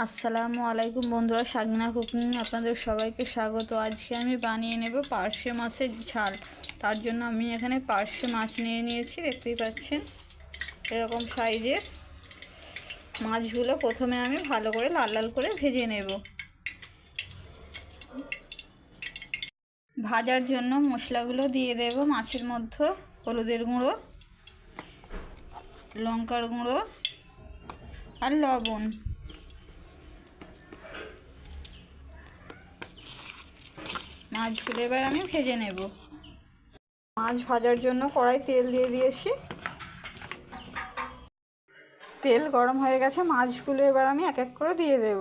আসসালামু আলাইকুম বন্ধুরা, সাগনা কুকিং আপনাদের সবাইকে স্বাগত। আজকে আমি বানিয়ে নেব পার্শে মাছের ঝাল। তার জন্য আমি এখানে পার্শে মাছ নিয়ে নিয়েছি, দেখতেই পাচ্ছেন এরকম সাইজের। মাছগুলো প্রথমে আমি ভালো করে লাল লাল করে ভেজে নেব। ভাজার জন্য মশলাগুলো দিয়ে দেব মাছের মধ্যে। হলুদের গুঁড়ো, লঙ্কার গুঁড়ো আর লবণ। মাছগুলো এবার আমি ভেজে নেব। মাছ ভাজার জন্য কড়াই তেল দিয়ে দিয়েছি, তেল গরম হয়ে গেছে। মাছগুলো এবার আমি এক এক করে দিয়ে দেব।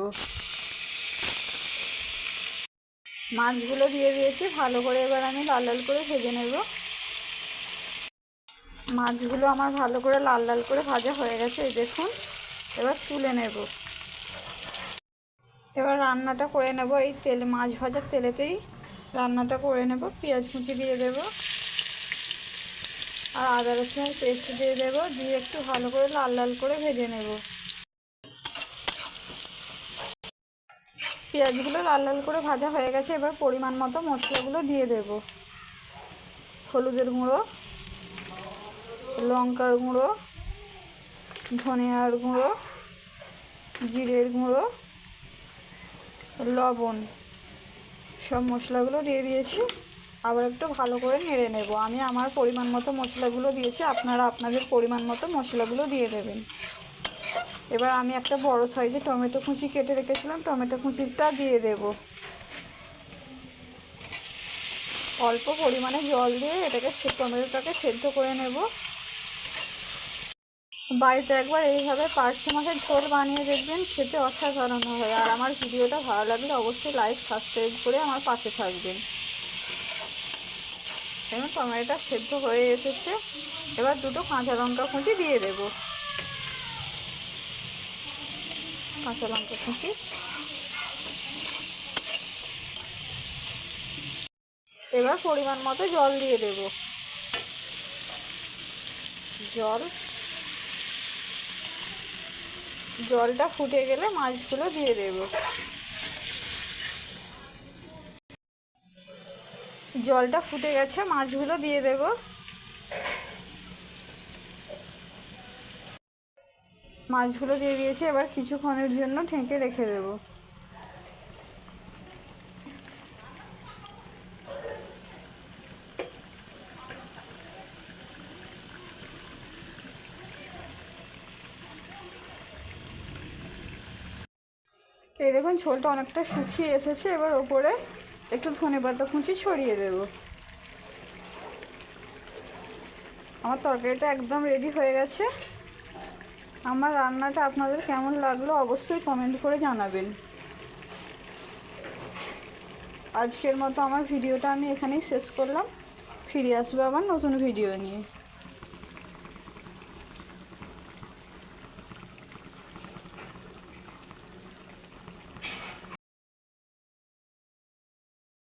মাছগুলো দিয়ে দিয়েছি, ভালো করে এবার আমি লাল লাল করে ভেজে নেব। মাছগুলো আমার ভালো করে লাল লাল করে ভাজা হয়ে গেছে, এই দেখুন। এবার তুলে নেব। এবার রান্নাটা করে নেব এই তেলে, মাছ ভাজার তেলেতেই রান্নাটা করে নেব। পেঁয়াজ কুচি দিয়ে দেব আর আদা রসুনের পেস্ট দিয়ে দেব, দিয়ে একটু ভালো করে লাল লাল করে ভেজে নেব। পেঁয়াজগুলো লাল লাল করে ভাজা হয়ে গেছে। এবার পরিমাণ মতো মশলাগুলো দিয়ে দেব। হলুদের গুঁড়ো, লঙ্কার গুঁড়ো, ধনিয়ার গুঁড়ো, জিরের গুঁড়ো, লবণ, সব মশলাগুলো দিয়ে দিয়েছি। আবার একটু ভালো করে নেড়ে নেব। আমি আমার পরিমাণ মতো মশলাগুলো দিয়েছি, আপনারা আপনাদের পরিমাণ মতো মশলাগুলো দিয়ে দেবেন। এবার আমি একটা বড় সাইজে টমেটো কুচি কেটে রেখেছিলাম, টমেটো কুচিটা দিয়ে দেব। অল্প পরিমাণে জল দিয়ে এটাকে টমেটোটাকে সেদ্ধ করে নেব। বাড়িতে একবার এইভাবে পার্শে মাছের ঝোল বানিয়ে দেখবেন, খেতে অসাধারণ হয়। আর আমার ভিডিওটা ভালো লাগলে অবশ্যই লাইক সাবস্ক্রাইব করে আমার পাশে থাকবেন। এবং টমেটোটা সেদ্ধ হয়ে এসেছে। এবার দুটো কাঁচা লঙ্কা কুচি দিয়ে দেব। কাঁচা লঙ্কা কুচি, এবার পরিমাণ মতো জল দিয়ে দেব। জলটা ফুটে গেলে মাছগুলো দিয়ে দেব। জলটা ফুটে গেছে, মাছগুলো দিয়ে দেব। মাছগুলো দিয়ে দিয়েছি, এবার কিছুক্ষণের জন্য ঢেকে রেখে দেব। এই দেখুন ঝোলটা অনেকটা শুকিয়ে এসেছে। এবার ওপরে একটু ধনেপাতা কুচি ছড়িয়ে দেব। আমার তরকারিটা একদম রেডি হয়ে গেছে। আমার রান্নাটা আপনাদের কেমন লাগলো অবশ্যই কমেন্ট করে জানাবেন। আজকের মতো আমার ভিডিওটা আমি এখানেই শেষ করলাম। ফিরে আসবো আবার নতুন ভিডিও নিয়ে।